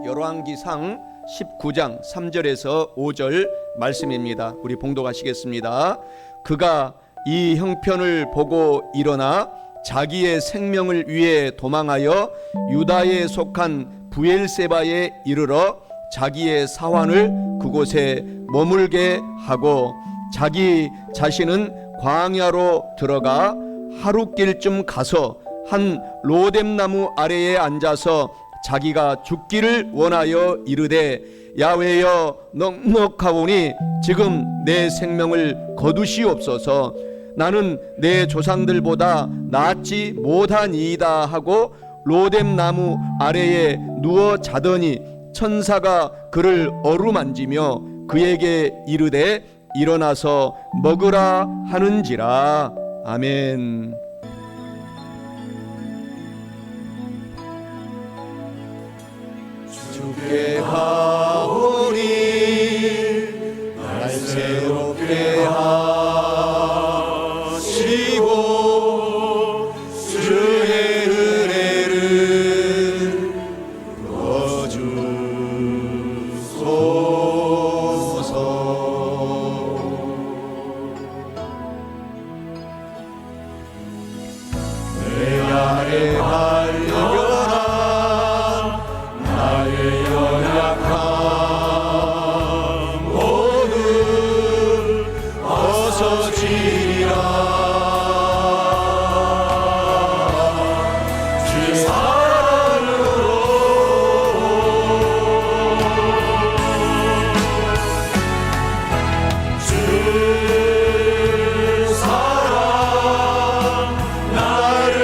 열왕기상 19장 3절에서 5절 말씀입니다. 우리 봉독하시겠습니다. 그가 이 형편을 보고 일어나 자기의 생명을 위해 도망하여 유다에 속한 브엘세바에 이르러 자기의 사환을 그곳에 머물게 하고 자기 자신은 광야로 들어가 하룻길쯤 가서 한 로뎀나무 아래에 앉아서 자기가 죽기를 원하여 이르되 야훼여 넉넉하오니 지금 내 생명을 거두시옵소서. 나는 내 조상들보다 낫지 못하니이다 하고 로뎀나무 아래에 누워 자더니 천사가 그를 어루만지며 그에게 이르되 일어나서 먹으라 하는지라. 아멘. 주께 가오니 날 새롭게 하시고 주의 은혜를 부어주소서. 내 아래 달려라 나의 연약함 모두 벗어지리라. 주 사랑으로 주 사랑 나를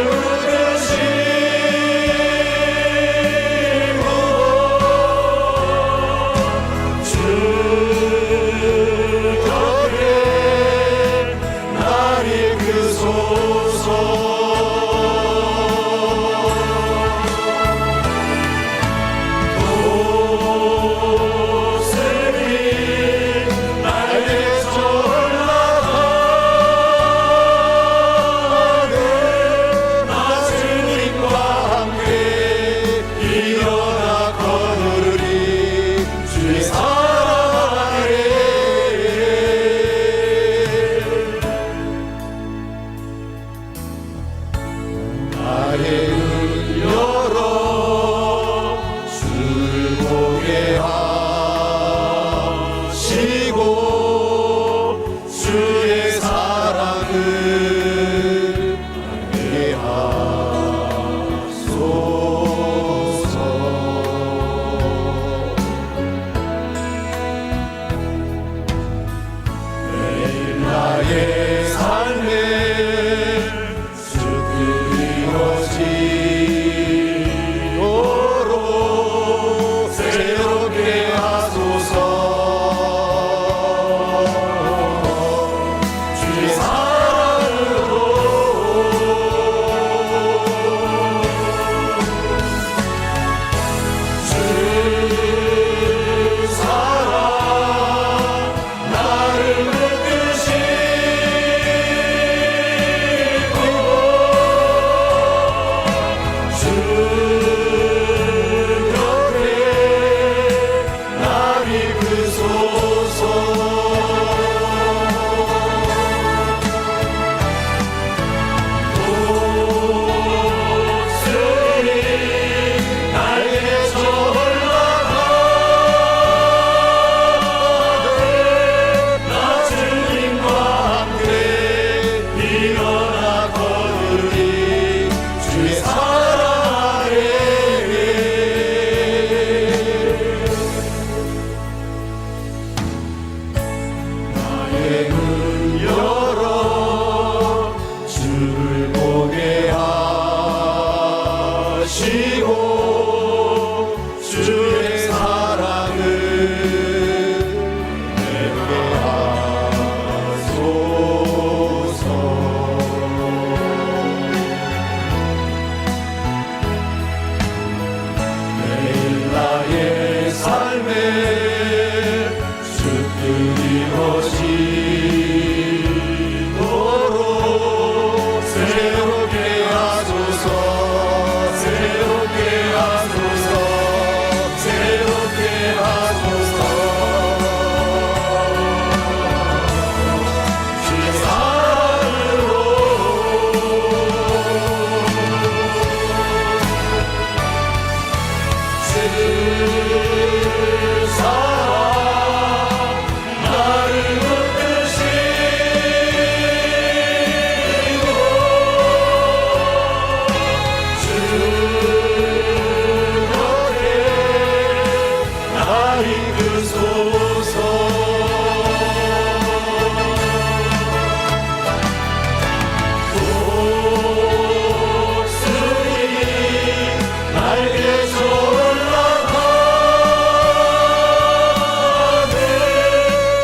나의 눈 열어 주를 보게 하시고 주의 사랑을 알게 하소서. 매일 나의 삶에 이루어지도록 새롭게 하소서. 주의 사랑으로 주 사랑 나를 문 열어 주를 보게 하시고 주의 사랑을 내게 하소서. 매일 나의 삶에 이루어지도록 새롭게 하소서. 새롭게 하소서. 날개서 올라가네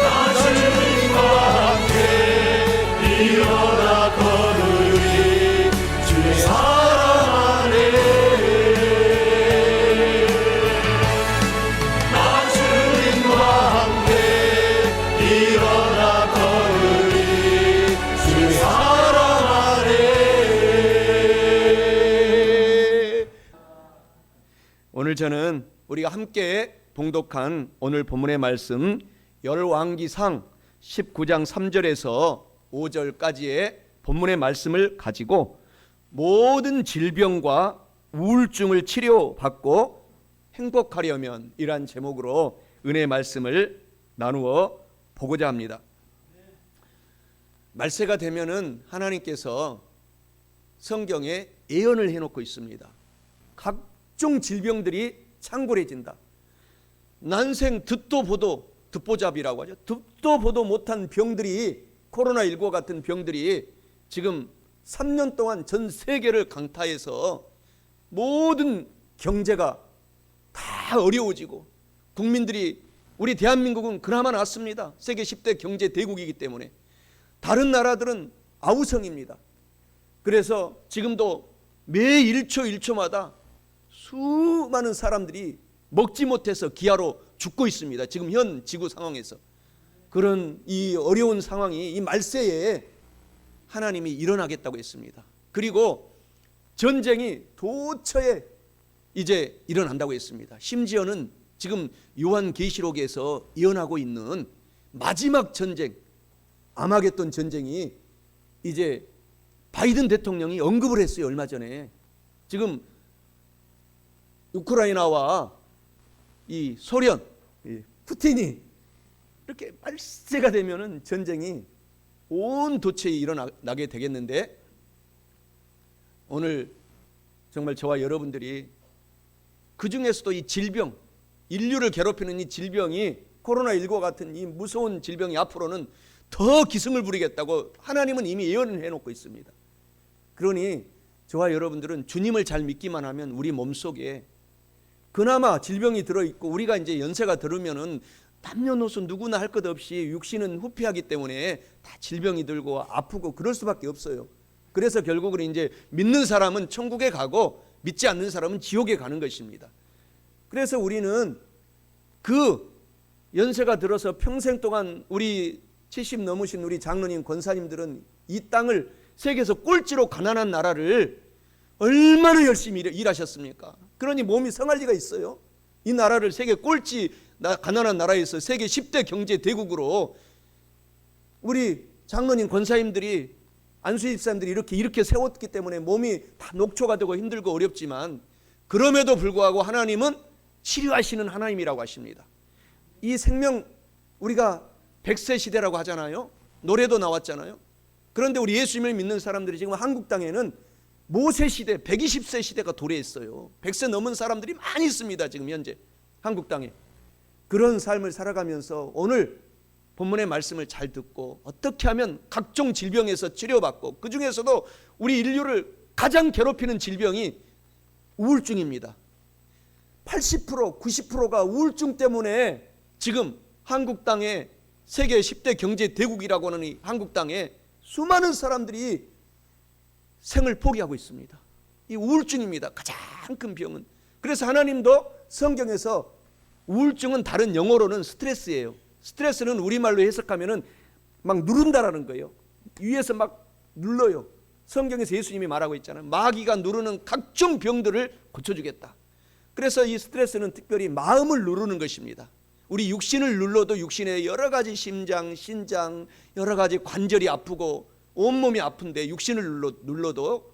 나 주님과 함께 일어나 걸으리 주의 사랑 안에 나 주님과 함께 일어나 걸으리 주의 사랑 안에. 오늘 저는 우리가 함께 봉독한 오늘 본문의 말씀 열왕기상 19장 3절에서 5절까지의 본문의 말씀을 가지고 모든 질병과 우울증을 치료받고 행복하려면 이란 제목으로 은혜의 말씀을 나누어 보고자 합니다. 말세가 되면은 하나님께서 성경에 예언을 해놓고 있습니다. 각종 질병들이 창궐해진다. 난생 듣도 보도 듣보잡이라고 하죠. 듣도 보도 못한 병들이 코로나19 같은 병들이 지금 3년 동안 전 세계를 강타해서 모든 경제가 다 어려워지고 국민들이 우리 대한민국은 그나마 낫습니다. 세계 10대 경제 대국이기 때문에. 다른 나라들은 아우성입니다. 그래서 지금도 매 1초 1초마다 수많은 사람들이 먹지 못해서 기아로 죽고 있습니다. 지금 현 지구 상황에서. 그런 이 어려운 상황이 이 말세에 하나님이 일어나겠다고 했습니다. 그리고 전쟁이 도처에 이제 일어난다고 했습니다. 심지어는 지금 요한계시록에서 예언하고 있는 마지막 전쟁, 아마겟돈 전쟁이 이제 바이든 대통령이 언급을 했어요. 얼마 전에. 지금 우크라이나와 이 소련, 푸틴이 이렇게 말세가 되면은 전쟁이 온 도처에 일어나게 되겠는데, 오늘 정말 저와 여러분들이 그 중에서도 이 질병, 인류를 괴롭히는 이 질병이 코로나19 같은 이 무서운 질병이 앞으로는 더 기승을 부리겠다고 하나님은 이미 예언을 해놓고 있습니다. 그러니 저와 여러분들은 주님을 잘 믿기만 하면 우리 몸속에 그나마 질병이 들어있고, 우리가 이제 연세가 들으면은 남녀노소 누구나 할 것 없이 육신은 후피하기 때문에 다 질병이 들고 아프고 그럴 수밖에 없어요. 그래서 결국은 이제 믿는 사람은 천국에 가고 믿지 않는 사람은 지옥에 가는 것입니다. 그래서 우리는 그 연세가 들어서 평생 동안 우리 70 넘으신 우리 장로님 권사님들은 이 땅을 세계에서 꼴찌로 가난한 나라를 얼마나 열심히 일하셨습니까? 그러니 몸이 성할 리가 있어요? 이 나라를 세계 꼴찌 가난한 나라에서 세계 10대 경제 대국으로 우리 장로님 권사님들이 안수 집사님들이 이렇게 세웠기 때문에 몸이 다 녹초가 되고 힘들고 어렵지만, 그럼에도 불구하고 하나님은 치료하시는 하나님이라고 하십니다. 이 생명, 우리가 100세 시대라고 하잖아요. 노래도 나왔잖아요. 그런데 우리 예수님을 믿는 사람들이 지금 한국 땅에는 모세 시대 120세 시대가 도래했어요. 100세 넘은 사람들이 많이 있습니다. 지금 현재 한국 땅에. 그런 삶을 살아가면서 오늘 본문의 말씀을 잘 듣고 어떻게 하면 각종 질병에서 치료받고, 그 중에서도 우리 인류를 가장 괴롭히는 질병이 우울증입니다. 80%, 90%가 우울증 때문에 지금 한국 땅에 세계 10대 경제 대국이라고 하는 이 한국 땅에 수많은 사람들이 생을 포기하고 있습니다. 이 우울증입니다. 가장 큰 병은. 그래서 하나님도 성경에서 우울증은 다른 영어로는 스트레스예요. 스트레스는 우리말로 해석하면은 막 누른다라는 거예요. 위에서 막 눌러요. 성경에서 예수님이 말하고 있잖아요. 마귀가 누르는 각종 병들을 고쳐주겠다. 그래서 이 스트레스는 특별히 마음을 누르는 것입니다. 우리 육신을 눌러도 육신의 여러 가지 심장, 신장, 여러 가지 관절이 아프고 온몸이 아픈데 육신을 눌러도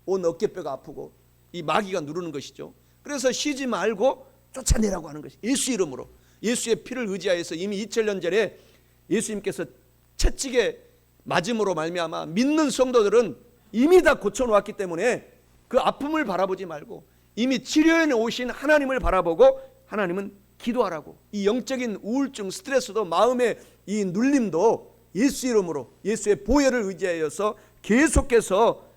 온 어깨뼈가 아프고 이 마귀가 누르는 것이죠. 그래서 쉬지 말고 쫓아내라고 하는 것이 예수 이름으로, 예수의 피를 의지하여서 이미 2000년 전에 예수님께서 채찍에 맞음으로 말미암아 믿는 성도들은 이미 다 고쳐놓았기 때문에 그 아픔을 바라보지 말고 이미 치료해 오신 하나님을 바라보고 하나님은 기도하라고. 이 영적인 우울증, 스트레스도 마음의 이 눌림도 예수 이름으로 예수의 보혈을 의지하여서 계속해서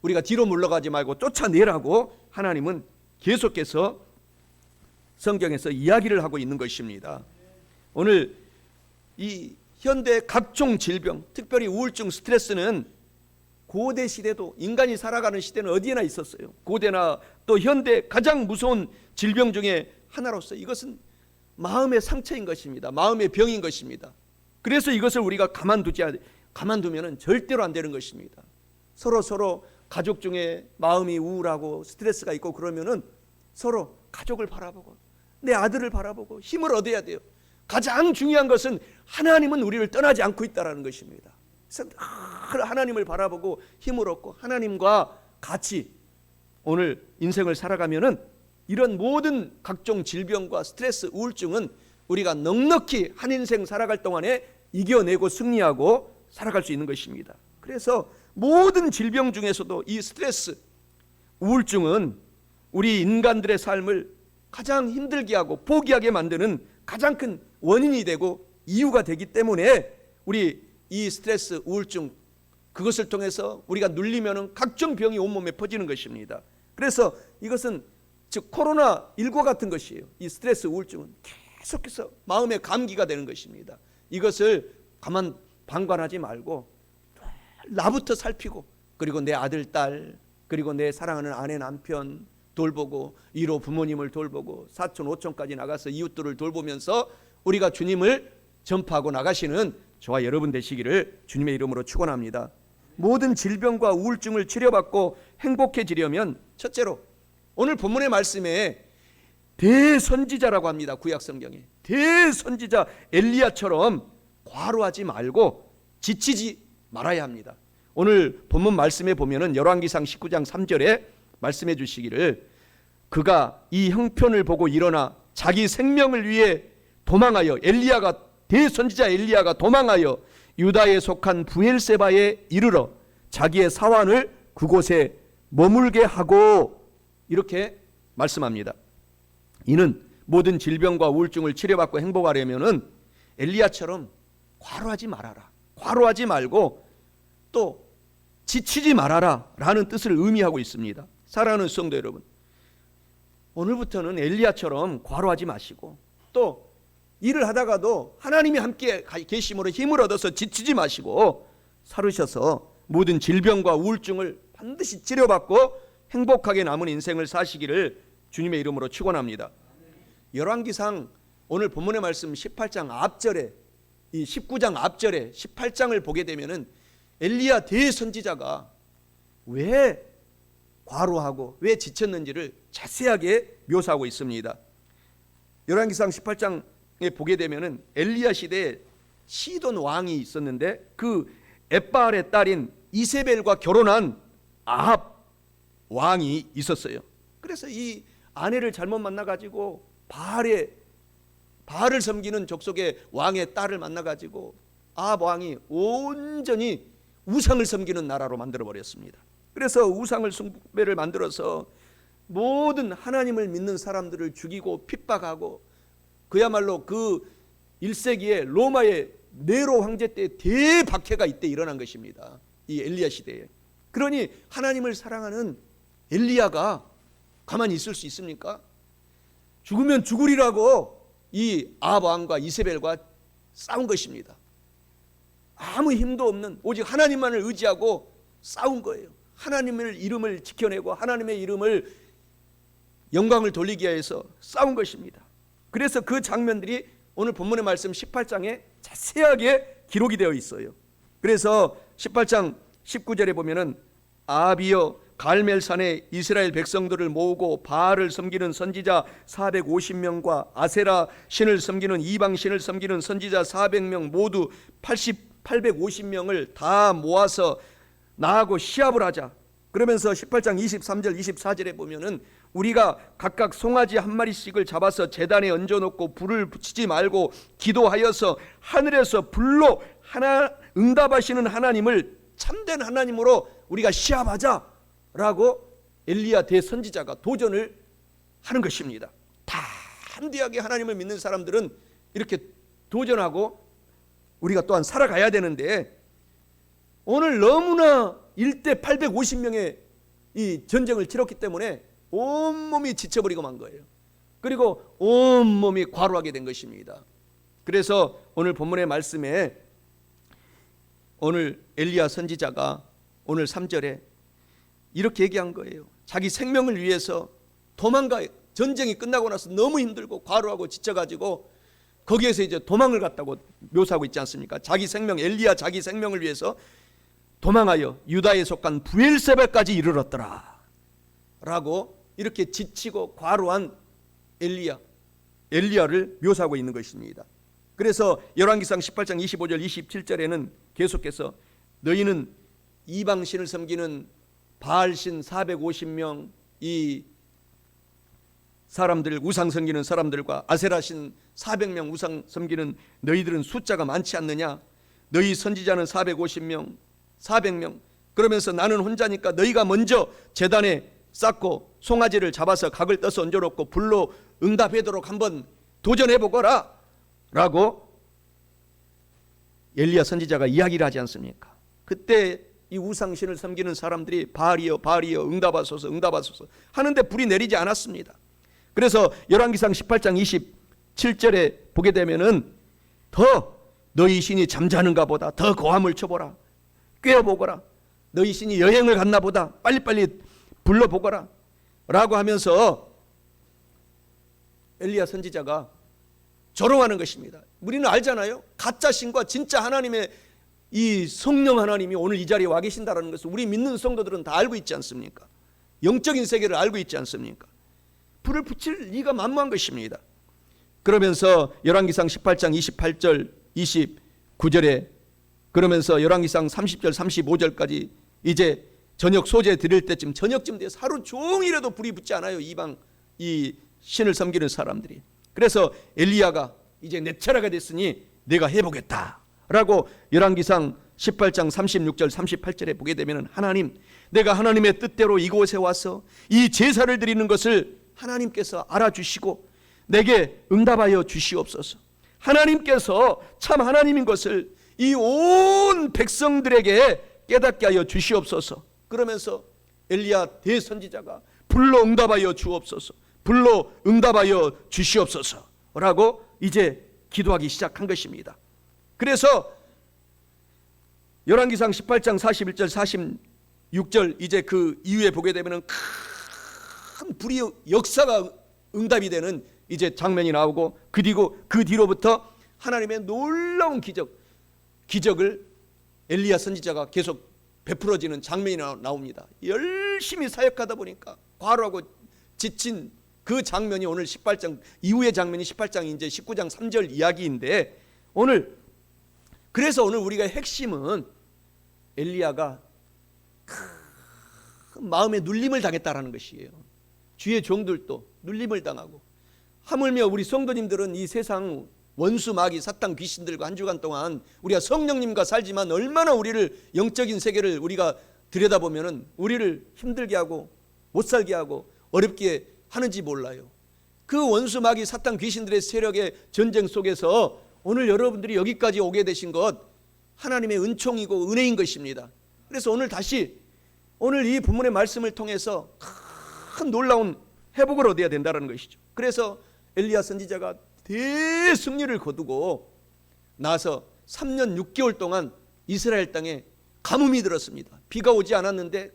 우리가 뒤로 물러가지 말고 쫓아내라고 하나님은 계속해서 성경에서 이야기를 하고 있는 것입니다. 오늘 이 현대 각종 질병, 특별히 우울증, 스트레스는 고대 시대도, 인간이 살아가는 시대는 어디에나 있었어요. 고대나 또 현대 가장 무서운 질병 중에 하나로서 이것은 마음의 상처인 것입니다. 마음의 병인 것입니다. 그래서 이것을 우리가 가만두면 절대로 안 되는 것입니다. 서로 가족 중에 마음이 우울하고 스트레스가 있고 그러면은 서로 가족을 바라보고 내 아들을 바라보고 힘을 얻어야 돼요. 가장 중요한 것은 하나님은 우리를 떠나지 않고 있다는 것입니다. 그래서 하나님을 바라보고 힘을 얻고 하나님과 같이 오늘 인생을 살아가면은 이런 모든 각종 질병과 스트레스, 우울증은 우리가 넉넉히 한 인생 살아갈 동안에 이겨내고 승리하고 살아갈 수 있는 것입니다. 그래서 모든 질병 중에서도 이 스트레스, 우울증은 우리 인간들의 삶을 가장 힘들게 하고 포기하게 만드는 가장 큰 원인이 되고 이유가 되기 때문에 우리 이 스트레스, 우울증 그것을 통해서 우리가 눌리면은 각종 병이 온몸에 퍼지는 것입니다. 그래서 이것은 즉 코로나19 같은 것이에요. 이 스트레스, 우울증은 계속해서 마음의 감기가 되는 것입니다. 이것을 방관하지 말고 나부터 살피고 그리고 내 아들, 딸 그리고 내 사랑하는 아내, 남편 돌보고 이로 부모님을 돌보고 사촌, 오촌까지 나가서 이웃들을 돌보면서 우리가 주님을 전파하고 나가시는 저와 여러분 되시기를 주님의 이름으로 축원합니다. 모든 질병과 우울증을 치료받고 행복해지려면 첫째로 오늘 본문의 말씀에 대선지자라고 합니다. 구약 성경에 대선지자 엘리야처럼 과로하지 말고 지치지 말아야 합니다. 오늘 본문 말씀에 보면은 열왕기상 19장 3절에 말씀해 주시기를 그가 이 형편을 보고 일어나 자기 생명을 위해 도망하여 대선지자 엘리야가 도망하여 유다에 속한 부엘세바에 이르러 자기의 사환을 그곳에 머물게 하고 이렇게 말씀합니다. 이는 모든 질병과 우울증을 치료받고 행복하려면은 엘리야처럼 과로하지 말아라. 과로하지 말고 또 지치지 말아라 라는 뜻을 의미하고 있습니다. 사랑하는 성도 여러분, 오늘부터는 엘리야처럼 과로하지 마시고 또 일을 하다가도 하나님이 함께 계심으로 힘을 얻어서 지치지 마시고 살으셔서 모든 질병과 우울증을 반드시 치료받고 행복하게 남은 인생을 사시기를 주님의 이름으로 축원합니다. 열왕기상 오늘 본문의 말씀 18장 앞절에 이 19장 앞절에 18장을 보게 되면은 엘리야 대선지자가 왜 과로하고 왜 지쳤는지를 자세하게 묘사하고 있습니다. 열왕기상 18장에 보게 되면은 엘리야 시대에 시돈 왕이 있었는데 그 엣바알의 딸인 이세벨과 결혼한 아합 왕이 있었어요. 그래서 이 아내를 잘못 만나가지고 바알을 섬기는 족속의 왕의 딸을 만나가지고 아합 왕이 온전히 우상을 섬기는 나라로 만들어버렸습니다. 그래서 우상을 숭배를 만들어서 모든 하나님을 믿는 사람들을 죽이고 핍박하고 그야말로 그 1세기에 로마의 네로 황제 때 대박해가 이때 일어난 것입니다. 이 엘리야 시대에. 그러니 하나님을 사랑하는 엘리야가 가만히 있을 수 있습니까? 죽으면 죽으리라고 이 아합 왕과 이세벨과 싸운 것입니다. 아무 힘도 없는 오직 하나님만을 의지하고 싸운 거예요. 하나님의 이름을 지켜내고 하나님의 이름을 영광을 돌리기 위해서 싸운 것입니다. 그래서 그 장면들이 오늘 본문의 말씀 18장에 자세하게 기록이 되어 있어요. 그래서 18장 19절에 보면은 아합이여 갈멜산에 이스라엘 백성들을 모으고 바알을 섬기는 선지자 450명과 아세라 신을 섬기는 이방 신을 섬기는 선지자 400명 모두 850명을 다 모아서 나하고 시합을 하자. 그러면서 18장 23절 24절에 보면은 우리가 각각 송아지 한 마리씩을 잡아서 제단에 얹어놓고 불을 붙이지 말고 기도하여서 하늘에서 불로 응답하시는 하나님을 참된 하나님으로 우리가 시합하자라고 엘리야 대선지자가 도전을 하는 것입니다. 담대하게 하나님을 믿는 사람들은 이렇게 도전하고 우리가 또한 살아가야 되는데 오늘 너무나 1대 850명의 이 전쟁을 치렀기 때문에 온몸이 지쳐버리고 만 거예요. 그리고 온몸이 과로하게 된 것입니다. 그래서 오늘 본문의 말씀에 오늘 엘리야 선지자가 오늘 3절에 이렇게 얘기한 거예요. 자기 생명을 위해서 도망가요. 전쟁이 끝나고 나서 너무 힘들고 과로하고 지쳐가지고 거기에서 이제 도망을 갔다고 묘사하고 있지 않습니까? 자기 생명, 엘리야 자기 생명을 위해서 도망하여 유다에 속한 브엘세바까지 이르렀더라 라고 이렇게 지치고 과로한 엘리야를 묘사하고 있는 것입니다. 그래서 열왕기상 18장 25절 27절에는 계속해서 너희는 이방신을 섬기는 바알신 450명 이 사람들 우상 섬기는 사람들과 아세라신 400명 우상 섬기는 너희들은 숫자가 많지 않느냐? 너희 선지자는 450명 400명 그러면서 나는 혼자니까 너희가 먼저 제단에 쌓고 송아지를 잡아서 각을 떠서 얹어놓고 불로 응답하도록 한번 도전해보거라 라고 엘리야 선지자가 이야기를 하지 않습니까? 그때 이 우상신을 섬기는 사람들이 바알이여 바알이여 응답하소서 응답하소서 하는데 불이 내리지 않았습니다. 그래서 열왕기상 18장 27절에 보게 되면은 더 너희 신이 잠자는가 보다 더 고함을 쳐보라 꿰어보거라 너희 신이 여행을 갔나 보다 빨리빨리 불러보거라 라고 하면서 엘리야 선지자가 조롱하는 것입니다. 우리는 알잖아요. 가짜 신과 진짜 하나님의 이 성령 하나님이 오늘 이 자리에 와 계신다는 것을 우리 믿는 성도들은 다 알고 있지 않습니까? 영적인 세계를 알고 있지 않습니까? 불을 붙일 리가 만무한 것입니다. 그러면서 열왕기상 18장 28절 29절에 그러면서 열왕기상 30절 35절까지 이제 저녁 소재 드릴 때쯤 저녁쯤 돼서 하루 종일에도 불이 붙지 않아요. 이방 이 신을 섬기는 사람들이. 그래서 엘리야가 이제 내 차례가 됐으니 내가 해보겠다 라고 열왕기상 18장 36절 38절에 보게 되면 하나님 내가 하나님의 뜻대로 이곳에 와서 이 제사를 드리는 것을 하나님께서 알아주시고 내게 응답하여 주시옵소서. 하나님께서 참 하나님인 것을 이 온 백성들에게 깨닫게 하여 주시옵소서. 그러면서 엘리야 대선지자가 불로 응답하여 주옵소서 불로 응답하여 주시옵소서 라고 이제 기도하기 시작한 것입니다. 그래서 열왕기상 18장 41절 46절 이제 그 이후에 보게 되면 큰 불이 역사가 응답이 되는 이제 장면이 나오고 그 뒤로부터 하나님의 놀라운 기적을 엘리야 선지자가 계속 베풀어지는 장면이 나옵니다. 열심히 사역하다 보니까 과로하고 지친 그 장면이 오늘 18장 이후의 장면이 18장 이제 19장 3절 이야기인데 그래서 오늘 우리가 핵심은 엘리야가 큰 마음의 눌림을 당했다라는 것이에요. 주의 종들도 눌림을 당하고 하물며 우리 성도님들은 이 세상 원수 마귀 사탄 귀신들과 한 주간 동안 우리가 성령님과 살지만 얼마나 우리를 영적인 세계를 우리가 들여다보면은 우리를 힘들게 하고 못 살게 하고 어렵게 하는지 몰라요. 그 원수 마귀 사탄 귀신들의 세력의 전쟁 속에서 오늘 여러분들이 여기까지 오게 되신 것 하나님의 은총이고 은혜인 것입니다. 그래서 오늘 이 본문의 말씀을 통해서 큰 놀라운 회복을 얻어야 된다는 것이죠. 그래서 엘리야 선지자가 대승리를 거두고 나서 3년 6개월 동안 이스라엘 땅에 가뭄이 들었습니다. 비가 오지 않았는데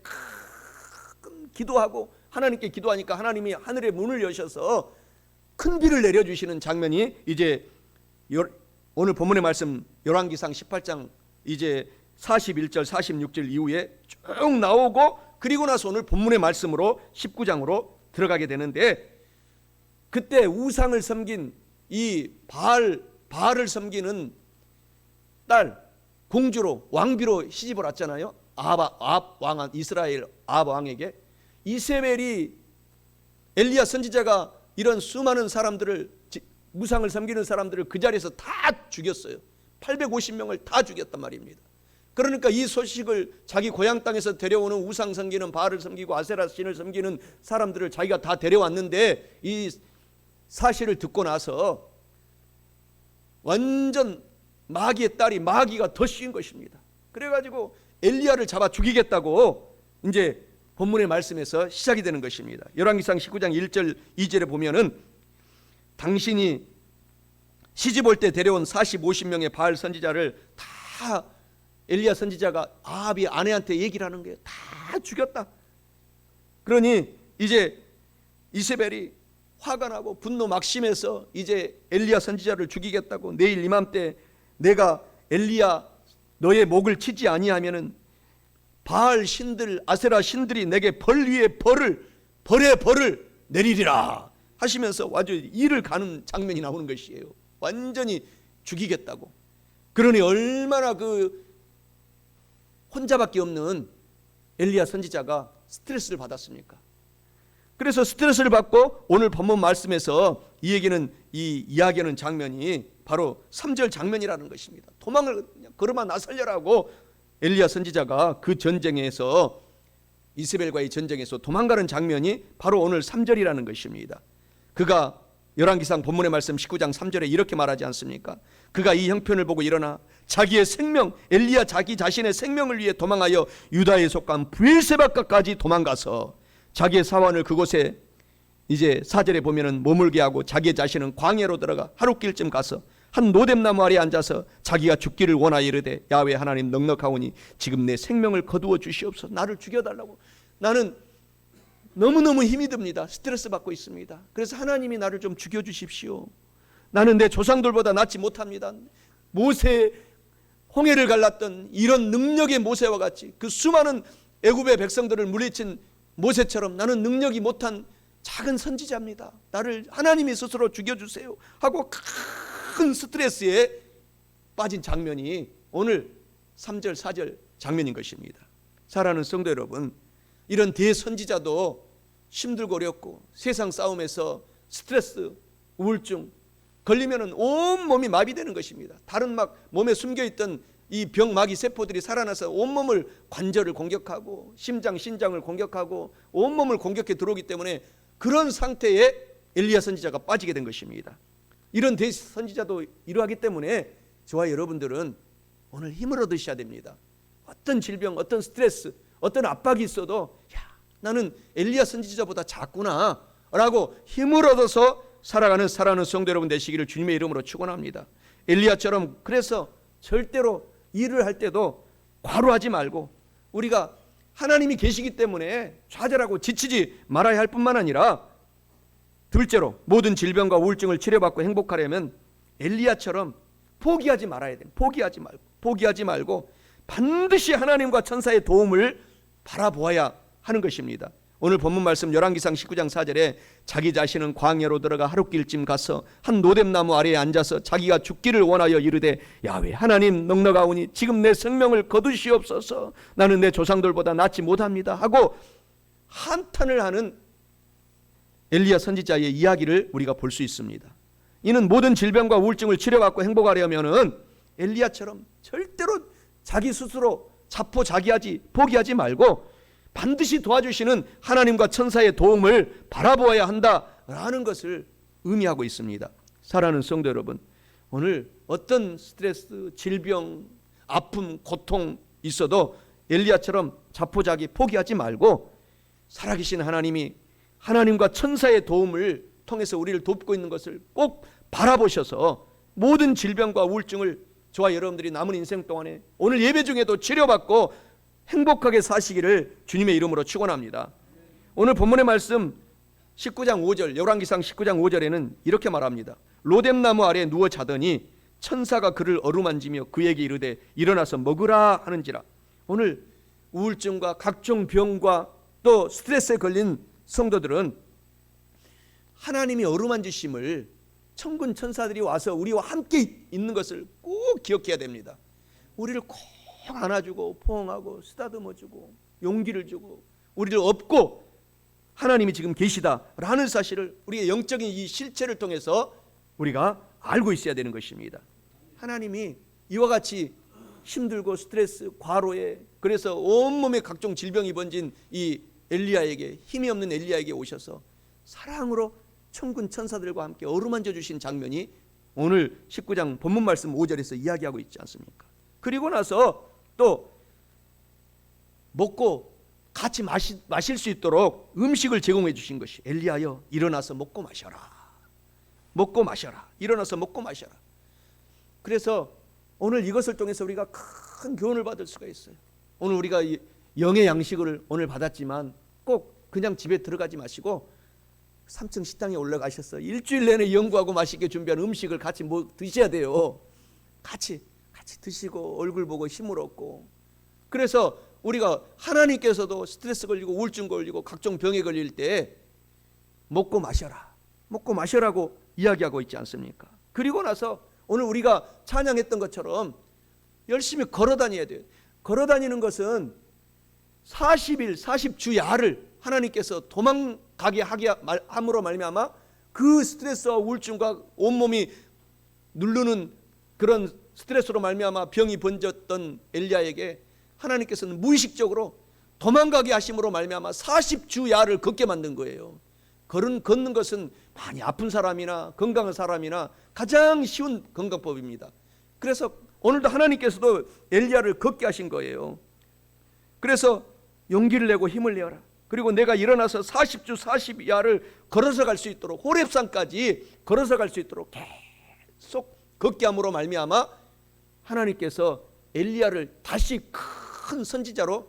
큰 기도하고 하나님께 기도하니까 하나님이 하늘의 문을 여셔서 큰 비를 내려주시는 장면이 이제 오늘 본문의 말씀 열왕기상 18장 이제 41절 46절 이후에 쭉 나오고 그리고 나서 오늘 본문의 말씀으로 19장으로 들어가게 되는데 그때 우상을 섬긴 이 바알을 섬기는 딸 공주로 왕비로 시집을 왔잖아요. 이스라엘 아합 왕에게 이세벨이 엘리야 선지자가 이런 수많은 사람들을 우상을 섬기는 사람들을 그 자리에서 다 죽였어요. 850명을 다 죽였단 말입니다. 그러니까 이 소식을 자기 고향 땅에서 데려오는 우상 섬기는 바알을 섬기고 아세라 신을 섬기는 사람들을 자기가 다 데려왔는데 이 사실을 듣고 나서 완전 마귀의 딸이 마귀가 더 씌인 것입니다. 그래가지고 엘리야를 잡아 죽이겠다고 이제 본문의 말씀에서 시작이 되는 것입니다. 열왕기상 19장 1절 2절에 보면은 당신이 시집올 때 데려온 50명의 바알 선지자를 다 엘리야 선지자가 아합이 아내한테 얘기를 하는 거예요. 다 죽였다. 그러니 이제 이세벨이 화가 나고 분노 막심해서 이제 엘리야 선지자를 죽이겠다고, 내일 이맘때 내가 엘리야 너의 목을 치지 아니하면은 바알 신들 아세라 신들이 내게 벌 위에 벌을 내리리라 하시면서 아주 이를 가는 장면이 나오는 것이에요. 완전히 죽이겠다고. 그러니 얼마나 그 혼자밖에 없는 엘리야 선지자가 스트레스를 받았습니까? 그래서 스트레스를 받고 오늘 본문 말씀에서 이 이야기하는 장면이 바로 3절 장면이라는 것입니다. 도망을 걸어만 나서려라고 엘리야 선지자가 그 전쟁에서 이세벨과의 전쟁에서 도망가는 장면이 바로 오늘 3절이라는 것입니다. 그가 열왕기상 본문의 말씀 19장 3절에 이렇게 말하지 않습니까? 그가 이 형편을 보고 일어나 자기의 생명, 엘리야 자기 자신의 생명을 위해 도망하여 유다에 속한 브엘세바까지 도망가서 자기의 사환을 그곳에 이제 4절에 보면은 머물게 하고 자기의 자신은 광야로 들어가 하룻길쯤 가서 한 노뎀나무 아래에 앉아서 자기가 죽기를 원하여 이르되 야훼 하나님 넉넉하오니 지금 내 생명을 거두어 주시옵소서. 나를 죽여달라고. 나는 너무너무 힘이 듭니다. 스트레스 받고 있습니다. 그래서 하나님이 나를 좀 죽여주십시오. 나는 내 조상들보다 낫지 못합니다. 모세 홍해를 갈랐던 이런 능력의 모세와 같이 그 수많은 애굽의 백성들을 물리친 모세처럼 나는 능력이 못한 작은 선지자입니다. 나를 하나님이 스스로 죽여주세요 하고 큰 스트레스에 빠진 장면이 오늘 3절 4절 장면인 것입니다. 사랑하는 성도 여러분, 이런 대선지자도 힘들고 어렵고 세상 싸움에서 스트레스, 우울증 걸리면 온 몸이 마비되는 것입니다. 다른 막 몸에 숨겨있던 이 병마귀 세포들이 살아나서 온몸을 관절을 공격하고 심장, 신장을 공격하고 온몸을 공격해 들어오기 때문에 그런 상태에 엘리야 선지자가 빠지게 된 것입니다. 이런 대선지자도 이러하기 때문에 저와 여러분들은 오늘 힘을 얻으셔야 됩니다. 어떤 질병, 어떤 스트레스, 어떤 압박이 있어도 나는 엘리야 선지자보다 작구나 라고 힘을 얻어서 살아가는 사랑하는 성도 여러분 되시기를 주님의 이름으로 축원합니다. 엘리야처럼 그래서 절대로 일을 할 때도 과로하지 말고 우리가 하나님이 계시기 때문에 좌절하고 지치지 말아야 할 뿐만 아니라 둘째로 모든 질병과 우울증을 치료받고 행복하려면 엘리야처럼 포기하지 말아야 돼요. 포기하지 말고 반드시 하나님과 천사의 도움을 바라보아야 하는 것입니다. 오늘 본문 말씀 열왕기상 19장 4절에 자기 자신은 광야로 들어가 하룻길쯤 가서 한 노뎀나무 아래에 앉아서 자기가 죽기를 원하여 이르되 야훼 하나님 넉넉하오니 지금 내 생명을 거두시옵소서. 나는 내 조상들보다 낫지 못합니다 하고 한탄을 하는 엘리야 선지자의 이야기를 우리가 볼 수 있습니다. 이는 모든 질병과 우울증을 치료받고 행복하려면은 엘리야처럼 절대로 자기 스스로 자포자기하지 포기하지 말고 반드시 도와주시는 하나님과 천사의 도움을 바라보아야 한다라는 것을 의미하고 있습니다. 사랑하는 성도 여러분, 오늘 어떤 스트레스, 질병, 아픔, 고통 있어도 엘리야처럼 자포자기 포기하지 말고 살아계신 하나님이 하나님과 천사의 도움을 통해서 우리를 돕고 있는 것을 꼭 바라보셔서 모든 질병과 우울증을 저와 여러분들이 남은 인생 동안에 오늘 예배 중에도 치료받고 행복하게 사시기를 주님의 이름으로 축원합니다. 오늘 본문의 말씀 19장 5절 열왕기상 19장 5절에는 이렇게 말합니다. 로뎀나무 아래에 누워 자더니 천사가 그를 어루만지며 그에게 이르되 일어나서 먹으라 하는지라. 오늘 우울증과 각종 병과 또 스트레스에 걸린 성도들은 하나님이 어루만지심을 천군 천사들이 와서 우리와 함께 있는 것을 꼭 기억해야 됩니다. 우리를 꼭 안아주고 포옹하고 쓰다듬어주고 용기를 주고 우리를 업고 하나님이 지금 계시다라는 사실을 우리의 영적인 이 실체를 통해서 우리가 알고 있어야 되는 것입니다. 하나님이 이와 같이 힘들고 스트레스, 과로에 그래서 온몸에 각종 질병이 번진 이 엘리야에게 힘이 없는 엘리야에게 오셔서 사랑으로 천군 천사들과 함께 어루만져 주신 장면이 오늘 19장 본문 말씀 5절에서 이야기하고 있지 않습니까? 그리고 나서 또 먹고 같이 마실 수 있도록 음식을 제공해 주신 것이 엘리야여 일어나서 먹고 마셔라. 먹고 마셔라. 일어나서 먹고 마셔라. 그래서 오늘 이것을 통해서 우리가 큰 교훈을 받을 수가 있어요. 오늘 우리가 영의 양식을 오늘 받았지만 꼭 그냥 집에 들어가지 마시고 3층 식당에 올라가셔서 일주일 내내 연구하고 맛있게 준비한 음식을 같이 드셔야 돼요. 같이 드시고 얼굴 보고 힘을 얻고. 그래서 우리가 하나님께서도 스트레스 걸리고 우울증 걸리고 각종 병에 걸릴 때 먹고 마셔라. 먹고 마셔라고 이야기하고 있지 않습니까? 그리고 나서 오늘 우리가 찬양했던 것처럼 열심히 걸어 다녀야 돼요. 걸어 다니는 것은 40일 40주야를 하나님께서 도망가게 함으로 말미암아 그 스트레스와 우울증과 온몸이 누르는 그런 스트레스로 말미암아 병이 번졌던 엘리야에게 하나님께서는 무의식적으로 도망가게 하심으로 말미암아 40주야를 걷게 만든 거예요. 걷는 것은 많이 아픈 사람이나 건강한 사람이나 가장 쉬운 건강법입니다. 그래서 오늘도 하나님께서도 엘리야를 걷게 하신 거예요. 그래서 용기를 내고 힘을 내어라. 그리고 내가 일어나서 40주 40야를 걸어서 갈 수 있도록 호렙산까지 걸어서 갈 수 있도록 계속 걷게 함으로 말미암아 하나님께서 엘리야를 다시 큰 선지자로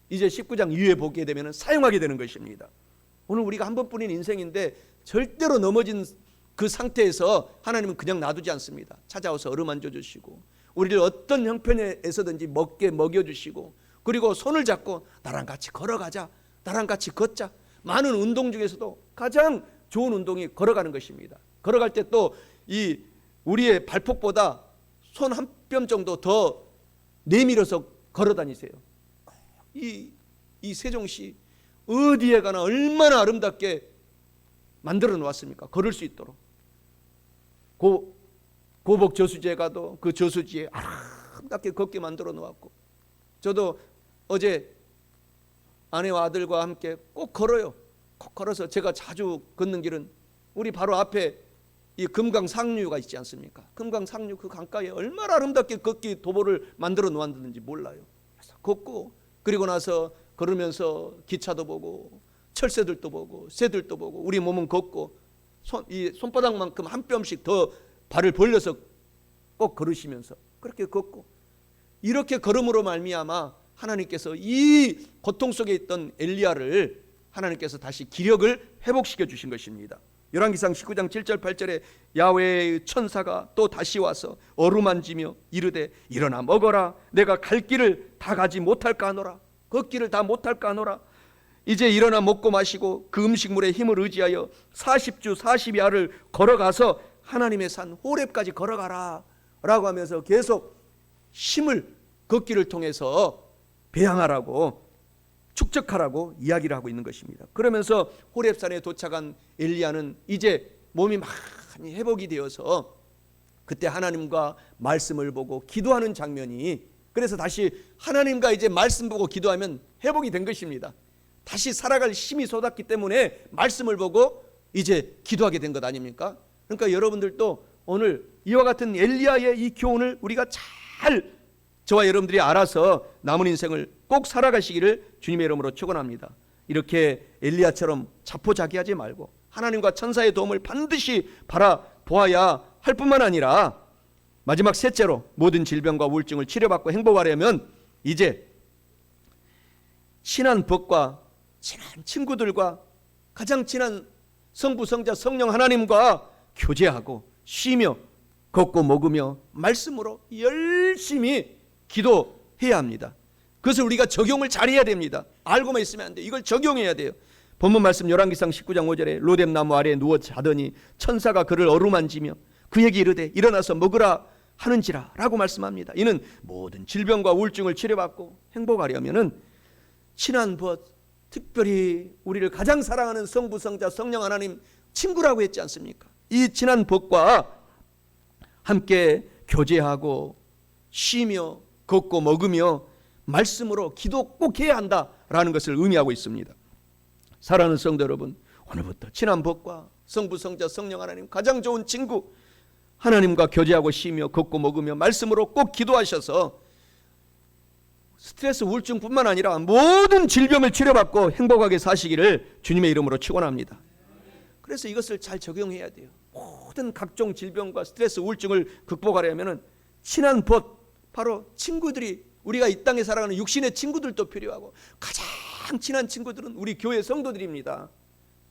이제 19장 이후에 보게 되면 사용하게 되는 것입니다. 오늘 우리가 한 번뿐인 인생인데 절대로 넘어진 그 상태에서 하나님은 그냥 놔두지 않습니다. 찾아와서 어루만져 주시고 우리를 어떤 형편에서든지 먹여주시고 그리고 손을 잡고 나랑 같이 걸어가자. 나랑 같이 걷자. 많은 운동 중에서도 가장 좋은 운동이 걸어가는 것입니다. 걸어갈 때 또 이 우리의 발폭보다 손 한 뼘 정도 더 내밀어서 걸어 다니세요. 이 세종시 어디에 가나 얼마나 아름답게 만들어 놓았습니까? 걸을 수 있도록. 고복 저수지에 가도 그 저수지에 아름답게 걷게 만들어 놓았고, 저도 어제 아내와 아들과 함께 꼭 걸어요. 꼭 걸어서 제가 자주 걷는 길은 우리 바로 앞에 이 금강 상류가 있지 않습니까? 금강 상류 그 강가에 얼마나 아름답게 걷기 도보를 만들어 놓았는지 몰라요. 그래서 걷고 그리고 나서 걸으면서 기차도 보고 철새들도 보고 새들도 보고 우리 몸은 걷고 이 손바닥만큼 한 뼘씩 더 발을 벌려서 꼭 걸으시면서 그렇게 걷고, 이렇게 걸음으로 말미암아 하나님께서 이 고통 속에 있던 엘리야를 하나님께서 다시 기력을 회복시켜 주신 것입니다. 열왕기상 19장 7절 8절에 야훼의 천사가 또 다시 와서 어루만지며 이르되 일어나 먹어라. 내가 갈 길을 다 가지 못할까 하노라. 걷기를 다 못할까 하노라. 이제 일어나 먹고 마시고 그 음식물에 힘을 의지하여 40주 40야를 걸어가서 하나님의 산 호렙까지 걸어가라 라고 하면서 계속 힘을 걷기를 통해서 배양하라고 축적하라고 이야기를 하고 있는 것입니다. 그러면서 호렙산에 도착한 엘리야는 이제 몸이 많이 회복이 되어서 그때 하나님과 말씀을 보고 기도하는 장면이, 그래서 다시 하나님과 이제 말씀 보고 기도하면 회복이 된 것입니다. 다시 살아갈 힘이 솟았기 때문에 말씀을 보고 이제 기도하게 된 것 아닙니까? 그러니까 여러분들도 오늘 이와 같은 엘리야의 이 교훈을 우리가 잘 저와 여러분들이 알아서 남은 인생을 꼭 살아가시기를 주님의 이름으로 축원합니다. 이렇게 엘리야처럼 자포자기하지 말고 하나님과 천사의 도움을 반드시 바라보아야 할 뿐만 아니라 마지막 셋째로 모든 질병과 우울증을 치료받고 행복하려면 이제 친한 법과 친한 친구들과 가장 친한 성부, 성자, 성령 하나님과 교제하고 쉬며 걷고 먹으며 말씀으로 열심히 기도해야 합니다. 그것을 우리가 적용을 잘해야 됩니다. 알고만 있으면 안 돼요. 이걸 적용해야 돼요. 본문 말씀 열왕기상 19장 5절에 로뎀나무 아래에 누워 자더니 천사가 그를 어루만지며 그에게 이르되 일어나서 먹으라 하는지라 라고 말씀합니다. 이는 모든 질병과 우울증을 치료받고 행복하려면은 친한 벗, 특별히 우리를 가장 사랑하는 성부, 성자, 성령 하나님 친구라고 했지 않습니까? 이 친한 벗과 함께 교제하고 쉬며 걷고 먹으며 말씀으로 기도 꼭 해야 한다라는 것을 의미하고 있습니다. 사랑하는 성도 여러분, 오늘부터 친한 법과 성부, 성자, 성령 하나님 가장 좋은 친구 하나님과 교제하고 쉬며 걷고 먹으며 말씀으로 꼭 기도하셔서 스트레스 우울증뿐만 아니라 모든 질병을 치료받고 행복하게 사시기를 주님의 이름으로 축원합니다. 그래서 이것을 잘 적용해야 돼요. 모든 각종 질병과 스트레스 우울증을 극복하려면 친한 벗, 바로 친구들이, 우리가 이 땅에 살아가는 육신의 친구들도 필요하고 가장 친한 친구들은 우리 교회 성도들입니다.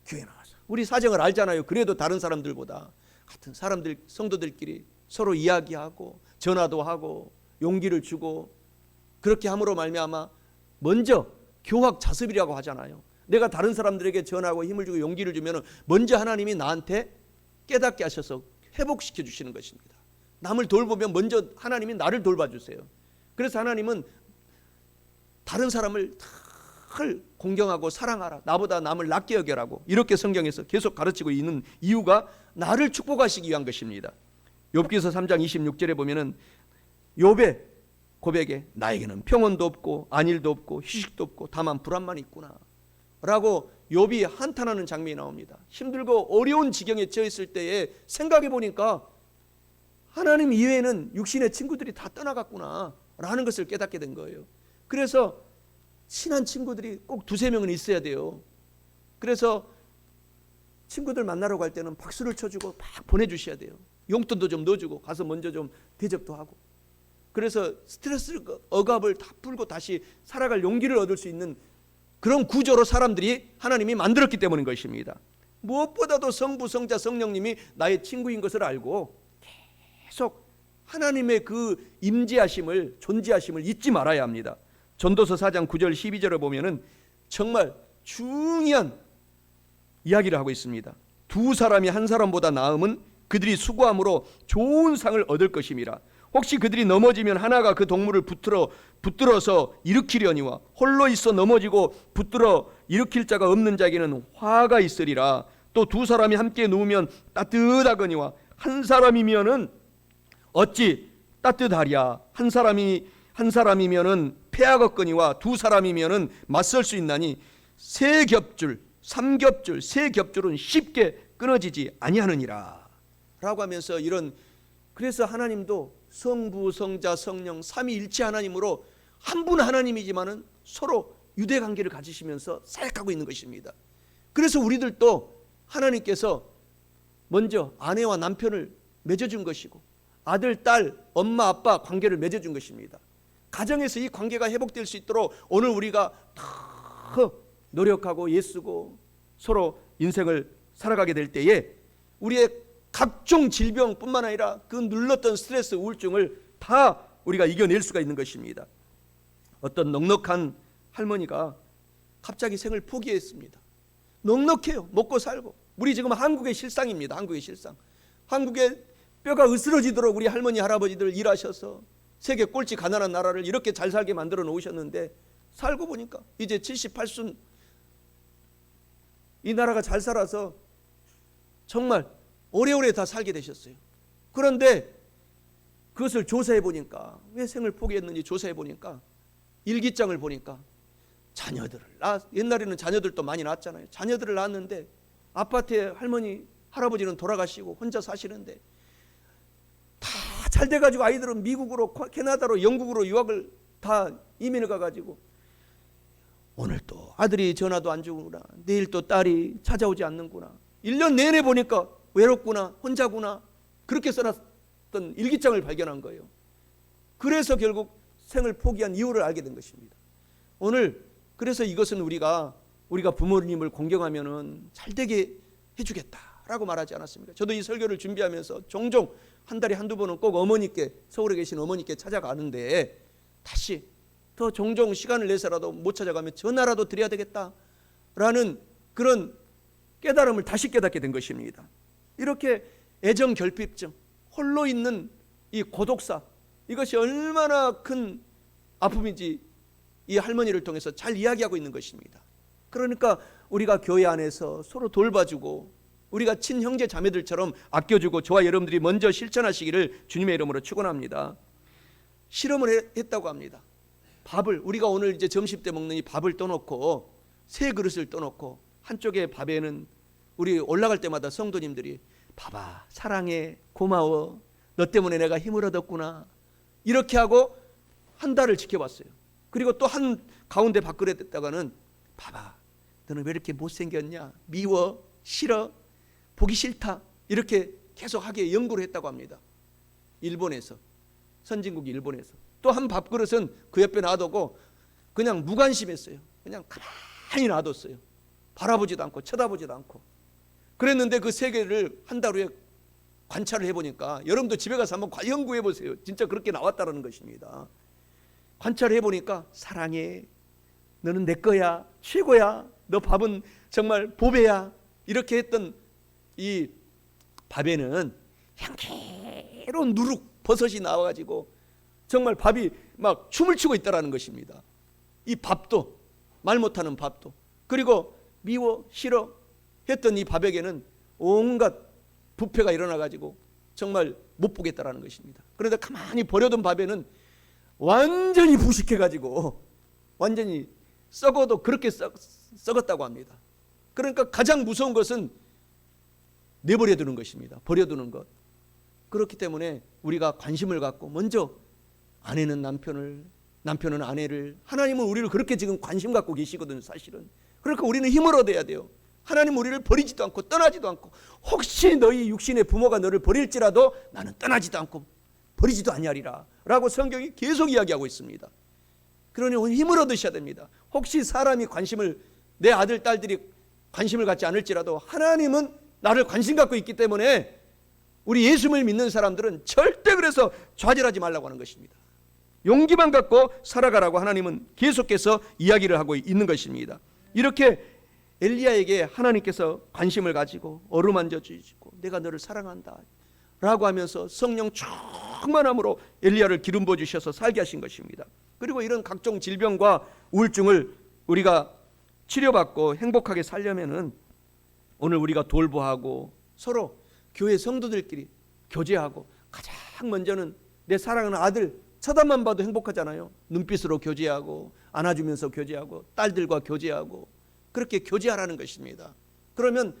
교회 나와서 우리 사정을 알잖아요. 그래도 다른 사람들보다 같은 사람들, 성도들끼리 서로 이야기하고 전화도 하고 용기를 주고, 그렇게 함으로 말미암아 먼저 교학 자습이라고 하잖아요. 내가 다른 사람들에게 전하고 힘을 주고 용기를 주면 먼저 하나님이 나한테 깨닫게 하셔서 회복시켜 주시는 것입니다. 남을 돌보면 먼저 하나님이 나를 돌봐주세요. 그래서 하나님은 다른 사람을 늘 공경하고 사랑하라, 나보다 남을 낫게 여겨라고 이렇게 성경에서 계속 가르치고 있는 이유가 나를 축복하시기 위한 것입니다. 욥기서 3장 26절에 보면은 욥의 고백에 나에게는 평온도 없고 안일도 없고 휴식도 없고 다만 불안만 있구나 라고 욥이 한탄하는 장면이 나옵니다. 힘들고 어려운 지경에 처했을 때에 생각해 보니까 하나님 이외에는 육신의 친구들이 다 떠나갔구나 라는 것을 깨닫게 된 거예요. 그래서 친한 친구들이 꼭 두세 명은 있어야 돼요. 그래서 친구들 만나러 갈 때는 박수를 쳐주고 막 보내주셔야 돼요. 용돈도 좀 넣어주고 가서 먼저 좀 대접도 하고, 그래서 스트레스 억압을 다 풀고 다시 살아갈 용기를 얻을 수 있는 그런 구조로 사람들이 하나님이 만들었기 때문인 것입니다. 무엇보다도 성부, 성자, 성령님이 나의 친구인 것을 알고 계속 하나님의 그 임재하심을, 존재하심을 잊지 말아야 합니다. 전도서 4장 9절 12절을 보면은 정말 중요한 이야기를 하고 있습니다. 두 사람이 한 사람보다 나음은 그들이 수고함으로 좋은 상을 얻을 것임이라. 혹시 그들이 넘어지면 하나가 그 동물을 붙들어서 일으키려니와 홀로 있어 넘어지고 붙들어 일으킬 자가 없는 자에게는 화가 있으리라. 또 두 사람이 함께 누우면 따뜻하거니와 한 사람이면은 어찌 따뜻하랴. 한 사람이면은 패하겠거니와 두 사람이면은 맞설 수 있나니 세 겹줄, 삼겹줄, 세 겹줄은 쉽게 끊어지지 아니하느니라 라고 하면서 이런, 그래서 하나님도 성부, 성자, 성령 삼위일체 하나님으로 한 분 하나님이지만은 서로 유대 관계를 가지시면서 사역하고 있는 것입니다. 그래서 우리들도 하나님께서 먼저 아내와 남편을 맺어준 것이고 아들, 딸, 엄마, 아빠 관계를 맺어준 것입니다. 가정에서 이 관계가 회복될 수 있도록 오늘 우리가 더 노력하고 애쓰고 서로 인생을 살아가게 될 때에 우리의 각종 질병뿐만 아니라 그 눌렀던 스트레스, 우울증을 다 우리가 이겨낼 수가 있는 것입니다. 어떤 넉넉한 할머니가 갑자기 생을 포기했습니다. 넉넉해요. 먹고 살고. 우리 지금 한국의 실상입니다. 한국의 실상. 한국의 뼈가 으스러지도록 우리 할머니, 할아버지들 일하셔서 세계 꼴찌 가난한 나라를 이렇게 잘 살게 만들어 놓으셨는데 살고 보니까 이제 78순 이 나라가 잘 살아서 정말 오래오래 다 살게 되셨어요. 그런데 그것을 조사해 보니까, 왜 생을 포기했는지 조사해 보니까 일기장을 보니까 자녀들을 옛날에는 자녀들도 많이 낳았잖아요. 자녀들을 낳았는데 아파트에 할머니, 할아버지는 돌아가시고 혼자 사시는데 다 잘 돼가지고 아이들은 미국으로, 캐나다로, 영국으로 유학을 다 이민을 가가지고 오늘 또 아들이 전화도 안 주구나, 내일 또 딸이 찾아오지 않는구나, 1년 내내 보니까 외롭구나, 혼자구나, 그렇게 써놨던 일기장을 발견한 거예요. 그래서 결국 생을 포기한 이유를 알게 된 것입니다. 오늘 그래서 이것은 우리가 부모님을 공경하면은 잘 되게 해주겠다라고 말하지 않았습니까? 저도 이 설교를 준비하면서 종종 한 달에 한두 번은 꼭 어머니께, 서울에 계신 어머니께 찾아가는데 다시 더 종종 시간을 내서라도 못 찾아가면 전화라도 드려야 되겠다라는 그런 깨달음을 다시 깨닫게 된 것입니다. 이렇게 애정 결핍증, 홀로 있는 이 고독사, 이것이 얼마나 큰 아픔인지 이 할머니를 통해서 잘 이야기하고 있는 것입니다. 그러니까 우리가 교회 안에서 서로 돌봐주고 우리가 친형제 자매들처럼 아껴주고 저와 여러분들이 먼저 실천하시기를 주님의 이름으로 축원합니다. 실험을 했다고 합니다. 밥을, 우리가 오늘 이제 점심 때 먹는 이 밥을 떠놓고 세 그릇을 떠놓고 한쪽에 밥에는 우리 올라갈 때마다 성도님들이 밥아 사랑해, 고마워, 너 때문에 내가 힘을 얻었구나, 이렇게 하고 한 달을 지켜봤어요. 그리고 또 한 가운데 밥그릇에다가는 봐봐, 너는 왜 이렇게 못생겼냐, 미워, 싫어, 보기 싫다, 이렇게 계속하게 연구를 했다고 합니다. 일본에서, 선진국 일본에서. 또 한 밥그릇은 그 옆에 놔두고 그냥 무관심했어요. 그냥 가만히 놔뒀어요. 바라보지도 않고 쳐다보지도 않고. 그랬는데 그 세 개를 한 달 후에 관찰을 해보니까, 여러분도 집에 가서 한번 연구해 보세요. 진짜 그렇게 나왔다는 것입니다. 관찰을 해보니까, 사랑해, 너는 내 거야, 최고야, 너 밥은 정말 보배야, 이렇게 했던 이 밥에는 향기로운 누룩 버섯이 나와가지고 정말 밥이 막 춤을 추고 있다는 것입니다. 이 밥도, 말 못하는 밥도, 그리고 미워, 싫어 했던 이 밥에게는 온갖 부패가 일어나가지고 정말 못 보겠다라는 것입니다. 그런데 가만히 버려둔 밥에는 완전히 부식해가지고 완전히 썩어도 그렇게 썩었다고 합니다. 그러니까 가장 무서운 것은 내버려두는 것입니다. 버려두는 것. 그렇기 때문에 우리가 관심을 갖고, 먼저 아내는 남편을, 남편은 아내를, 하나님은 우리를 그렇게 지금 관심 갖고 계시거든요, 사실은. 그러니까 우리는 힘을 얻어야 돼요. 하나님 우리를 버리지도 않고 떠나지도 않고, 혹시 너희 육신의 부모가 너를 버릴지라도 나는 떠나지도 않고 버리지도 아니하리라 라고 성경이 계속 이야기하고 있습니다. 그러니 오늘 힘을 얻으셔야 됩니다. 혹시 사람이 관심을, 내 아들 딸들이 관심을 갖지 않을지라도 하나님은 나를 관심 갖고 있기 때문에 우리 예수님을 믿는 사람들은 절대 그래서 좌절하지 말라고 하는 것입니다. 용기만 갖고 살아가라고 하나님은 계속해서 이야기를 하고 있는 것입니다. 이렇게 엘리야에게 하나님께서 관심을 가지고 어루만져 주시고 내가 너를 사랑한다 라고 하면서 성령 충만함으로 엘리야를 기름 부어 주셔서 살게 하신 것입니다. 그리고 이런 각종 질병과 우울증을 우리가 치료받고 행복하게 살려면은 오늘 우리가 돌보하고 서로 교회 성도들끼리 교제하고, 가장 먼저는 내 사랑하는 아들 쳐다만 봐도 행복하잖아요. 눈빛으로 교제하고, 안아주면서 교제하고, 딸들과 교제하고, 그렇게 교제하라는 것입니다. 그러면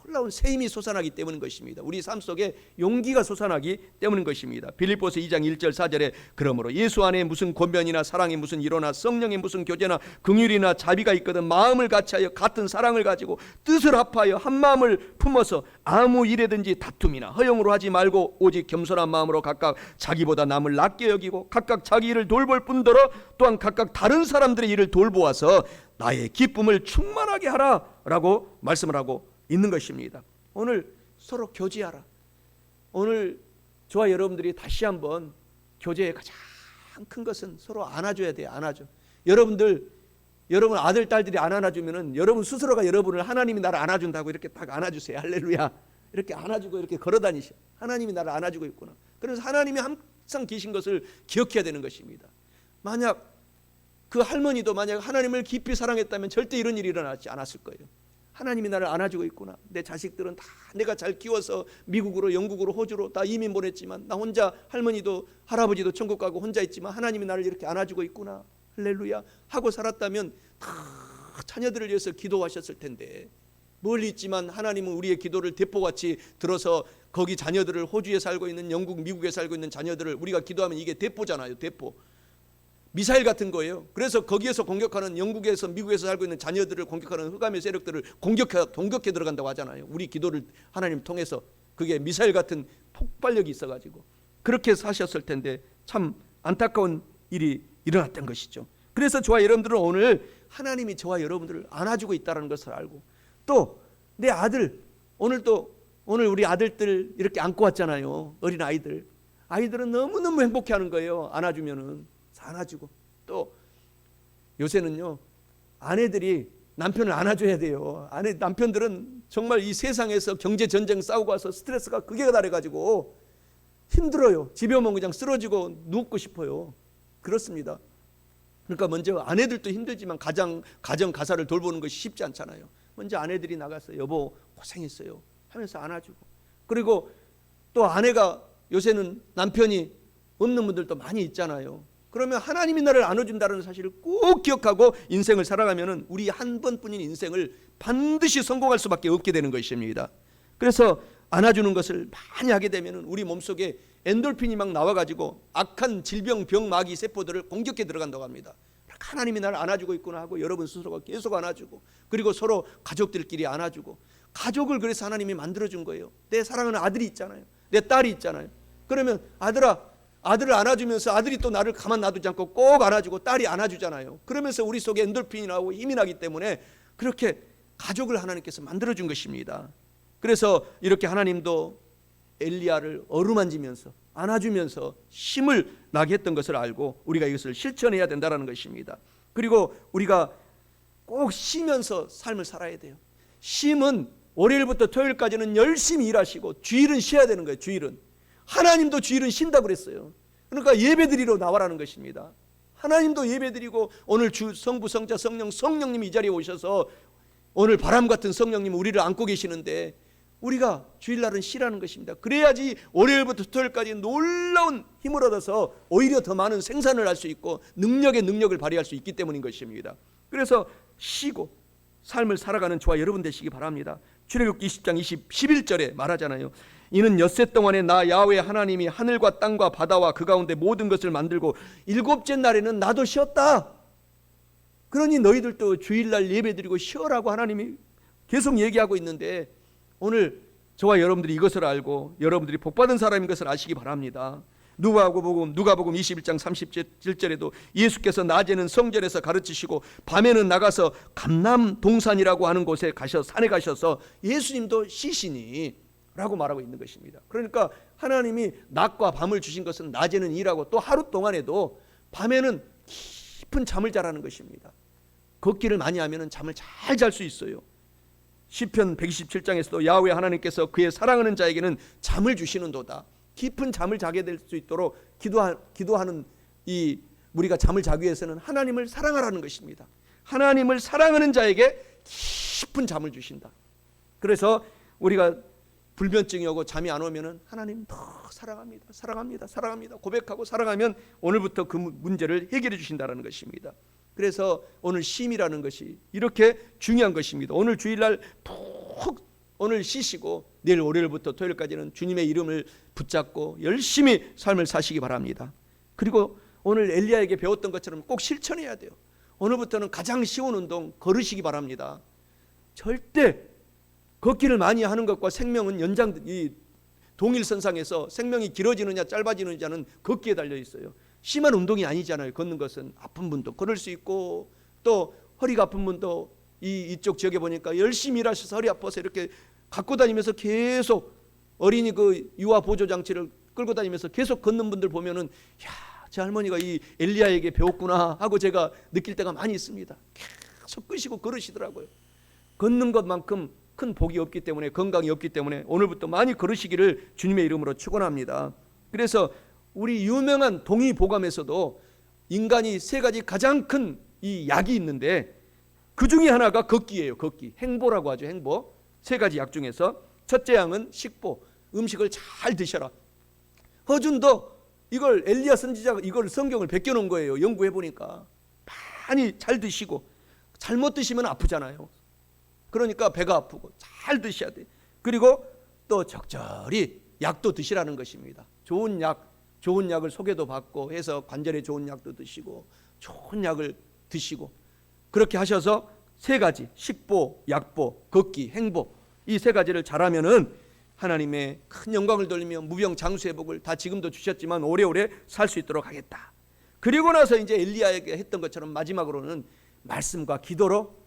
놀라운 새 힘이 솟아나기 때문인 것입니다. 우리 삶 속에 용기가 솟아나기 때문인 것입니다. 빌립보서 2장 1절 4절에 그러므로 예수 안에 무슨 권면이나 사랑이 무슨 이로나 성령의 무슨 교제나 긍휼이나 자비가 있거든 마음을 같이하여 같은 사랑을 가지고 뜻을 합하여 한 마음을 품어서 아무 일에든지 다툼이나 허영으로 하지 말고 오직 겸손한 마음으로 각각 자기보다 남을 낮게 여기고 각각 자기 일을 돌볼 뿐더러 또한 각각 다른 사람들의 일을 돌보아서 나의 기쁨을 충만하게 하라 라고 말씀을 하고 있는 것입니다. 오늘 서로 교제하라. 오늘 저와 여러분들이 다시 한번 교제의 가장 큰 것은 서로 안아줘야 돼요. 안아줘. 여러분 아들 딸들이 안 안아주면은 여러분 스스로가 여러분을, 하나님이 나를 안아준다고 이렇게 딱 안아주세요. 할렐루야. 이렇게 안아주고 이렇게 걸어다니셔. 하나님이 나를 안아주고 있구나. 그래서 하나님이 항상 계신 것을 기억해야 되는 것입니다. 만약 그 할머니도 만약 하나님을 깊이 사랑했다면 절대 이런 일이 일어나지 않았을 거예요. 하나님이 나를 안아주고 있구나. 내 자식들은 다 내가 잘 키워서 미국으로, 영국으로, 호주로 다 이민 보냈지만 나 혼자, 할머니도 할아버지도 천국 가고 혼자 있지만 하나님이 나를 이렇게 안아주고 있구나. 할렐루야 하고 살았다면 다 자녀들을 위해서 기도하셨을 텐데, 멀리 있지만 하나님은 우리의 기도를 대포같이 들어서 거기 자녀들을, 호주에 살고 있는, 영국, 미국에 살고 있는 자녀들을 우리가 기도하면 이게 대포잖아요. 대포. 미사일 같은 거예요. 그래서 거기에서 공격하는, 영국에서 미국에서 살고 있는 자녀들을 공격하는 흑암의 세력들을 공격해 들어간다고 하잖아요. 우리 기도를 하나님 통해서. 그게 미사일 같은 폭발력이 있어가지고 그렇게 사셨을 텐데 참 안타까운 일이 일어났던 것이죠. 그래서 저와 여러분들은 오늘 하나님이 저와 여러분들을 안아주고 있다는 것을 알고, 또 내 아들, 오늘 우리 아들들 이렇게 안고 왔잖아요. 어린 아이들은 너무너무 행복해하는 거예요. 안아주면은 안아주고, 또 요새는요 아내들이 남편을 안아줘야 돼요. 남편들은 정말 이 세상에서 경제 전쟁 싸우고 와서 스트레스가 극에 달해가지고 힘들어요. 집에 오면 그냥 쓰러지고 눕고 싶어요. 그렇습니다. 그러니까 먼저 아내들도 힘들지만 가정 가사를 돌보는 것이 쉽지 않잖아요. 먼저 아내들이 나가서 여보 고생했어요 하면서 안아주고, 그리고 또 아내가, 요새는 남편이 없는 분들도 많이 있잖아요. 그러면 하나님이 나를 안아준다는 사실을 꼭 기억하고 인생을 살아가면은 우리 한 번뿐인 인생을 반드시 성공할 수밖에 없게 되는 것입니다. 그래서 안아주는 것을 많이 하게 되면은 우리 몸속에 엔돌핀이 막 나와가지고 악한 질병, 병, 마귀 세포들을 공격해 들어간다고 합니다. 하나님이 나를 안아주고 있구나 하고 여러분 스스로가 계속 안아주고, 그리고 서로 가족들끼리 안아주고, 가족을 그래서 하나님이 만들어준 거예요. 내 사랑하는 아들이 있잖아요. 내 딸이 있잖아요. 그러면 아들을 안아주면서 아들이 또 나를 가만 놔두지 않고 꼭 안아주고 딸이 안아주잖아요. 그러면서 우리 속에 엔돌핀이 나오고 힘이 나기 때문에 그렇게 가족을 하나님께서 만들어준 것입니다. 그래서 이렇게 하나님도 엘리야를 어루만지면서 안아주면서 힘을 나게 했던 것을 알고 우리가 이것을 실천해야 된다는 것입니다. 그리고 우리가 꼭 쉬면서 삶을 살아야 돼요. 쉼은 월요일부터 토요일까지는 열심히 일하시고 주일은 쉬어야 되는 거예요. 주일은 하나님도 주일은 쉰다고 그랬어요. 그러니까 예배드리러 나와라는 것입니다. 하나님도 예배드리고 오늘 주 성부 성자 성령님이 이 자리에 오셔서 오늘 바람 같은 성령님 우리를 안고 계시는데 우리가 주일날은 쉬라는 것입니다. 그래야지 월요일부터 토요일까지 놀라운 힘을 얻어서 오히려 더 많은 생산을 할 수 있고 능력을 발휘할 수 있기 때문인 것입니다. 그래서 쉬고 삶을 살아가는 저와 여러분 되시기 바랍니다. 출애굽기 20장 11절에 말하잖아요. 이는 엿새 동안에 나 야훼 하나님이 하늘과 땅과 바다와 그 가운데 모든 것을 만들고 일곱째 날에는 나도 쉬었다. 그러니 너희들도 주일날 예배드리고 쉬어라고 하나님이 계속 얘기하고 있는데, 오늘 저와 여러분들이 이것을 알고 여러분들이 복받은 사람인 것을 아시기 바랍니다. 누가복음 21장 37절에도 예수께서 낮에는 성전에서 가르치시고 밤에는 나가서 감람동산이라고 하는 곳에 산에 가셔서 예수님도 쉬시니 라고 말하고 있는 것입니다. 그러니까 하나님이 낮과 밤을 주신 것은 낮에는 일하고 또 하루 동안에도 밤에는 깊은 잠을 자라는 것입니다. 걷기를 많이 하면 잠을 잘 잘 수 있어요. 시편 127장에서도 야훼 하나님께서 그의 사랑하는 자에게는 잠을 주시는도다. 깊은 잠을 자게 될 수 있도록 기도하는 이 우리가 잠을 자기 위해서는 하나님을 사랑하라는 것입니다. 하나님을 사랑하는 자에게 깊은 잠을 주신다. 그래서 우리가 불면증이 오고 잠이 안 오면은 하나님 더 사랑합니다 고백하고 사랑하면 오늘부터 그 문제를 해결해 주신다는 것입니다. 그래서 오늘 쉼이라는 것이 이렇게 중요한 것입니다. 오늘 주일날 푹 오늘 쉬시고 내일 월요일부터 토요일까지는 주님의 이름을 붙잡고 열심히 삶을 사시기 바랍니다. 그리고 오늘 엘리야에게 배웠던 것처럼 꼭 실천해야 돼요. 오늘부터는 가장 쉬운 운동 걸으시기 바랍니다. 절대 걷기를 많이 하는 것과 생명은 이 동일선상에서 생명이 길어지느냐 짧아지느냐는 걷기에 달려 있어요. 심한 운동이 아니잖아요. 걷는 것은 아픈 분도 걸을 수 있고 또 허리가 아픈 분도 이쪽 지역에 보니까 열심히 일하셔서 허리 아파서 이렇게 갖고 다니면서 계속 어린이 그 유아 보조 장치를 끌고 다니면서 계속 걷는 분들 보면은 야, 제 할머니가 이 엘리야에게 배웠구나 하고 제가 느낄 때가 많이 있습니다. 계속 끄시고 걸으시더라고요. 걷는 것만큼 큰 복이 없기 때문에, 건강이 없기 때문에 오늘부터 많이 걸으시기를 주님의 이름으로 축원합니다. 그래서 우리 유명한 동의보감에서도 인간이 세 가지 가장 큰 이 약이 있는데 그 중에 하나가 걷기예요. 걷기, 행보라고 하죠. 행보. 세 가지 약 중에서 첫째 약은 식보, 음식을 잘 드셔라. 허준도 이걸 엘리야 선지자가 이걸 성경을 베껴놓은 거예요. 연구해 보니까 많이 잘 드시고, 잘못 드시면 아프잖아요. 그러니까 배가 아프고 잘 드셔야 돼. 그리고 또 적절히 약도 드시라는 것입니다. 좋은 약을 소개도 받고 해서 관절에 좋은 약도 드시고 좋은 약을 드시고, 그렇게 하셔서 세 가지, 식보, 약보, 걷기, 행보, 이 세 가지를 잘하면은 하나님의 큰 영광을 돌리며 무병장수의 복을 다 지금도 주셨지만 오래오래 살 수 있도록 하겠다. 그리고 나서 이제 엘리야에게 했던 것처럼 마지막으로는 말씀과 기도로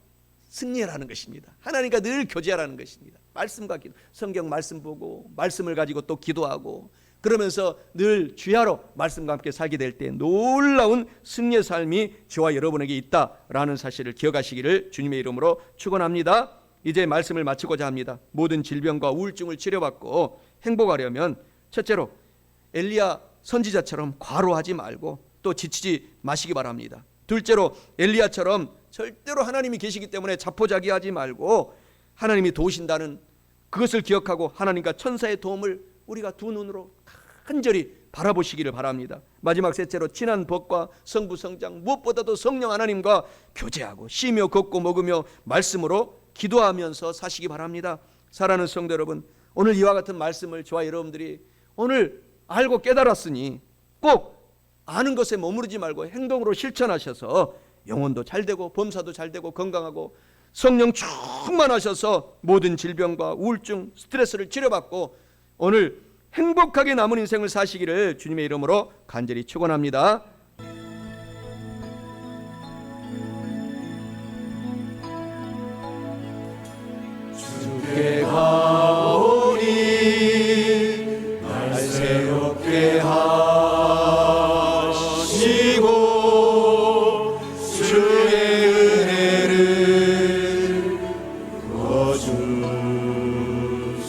승리하라는 것입니다. 하나님과 늘 교제하라는 것입니다. 말씀과 기도, 성경 말씀 보고 말씀을 가지고 또 기도하고 그러면서 늘 주야로 말씀과 함께 살게 될 때 놀라운 승리의 삶이 저와 여러분에게 있다라는 사실을 기억하시기를 주님의 이름으로 축원합니다. 이제 말씀을 마치고자 합니다. 모든 질병과 우울증을 치료받고 행복하려면 첫째로 엘리야 선지자처럼 과로하지 말고 또 지치지 마시기 바랍니다. 둘째로 엘리야처럼 절대로 하나님이 계시기 때문에 자포자기하지 말고 하나님이 도우신다는 그것을 기억하고 하나님과 천사의 도움을 우리가 두 눈으로 간절히 바라보시기를 바랍니다. 마지막 셋째로 친한 법과 성부 성장, 무엇보다도 성령 하나님과 교제하고 쉬며 걷고 먹으며 말씀으로 기도하면서 사시기 바랍니다. 사랑하는 성도 여러분, 오늘 이와 같은 말씀을 저와 여러분들이 오늘 알고 깨달았으니 꼭 아는 것에 머무르지 말고 행동으로 실천하셔서 영혼도 잘 되고 범사도 잘 되고 건강하고 성령 충만하셔서 모든 질병과 우울증, 스트레스를 치료받고 오늘 행복하게 남은 인생을 사시기를 주님의 이름으로 간절히 축원합니다. 주께 가오니 날 새롭게 하시고 주의 은혜를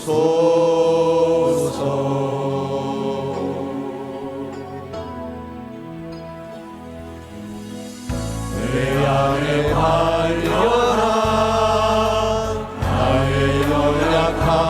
부어주소서. 내 안에 활려라 나의 연약한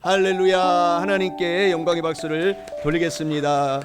할렐루야. 하나님께 영광의 박수를 돌리겠습니다.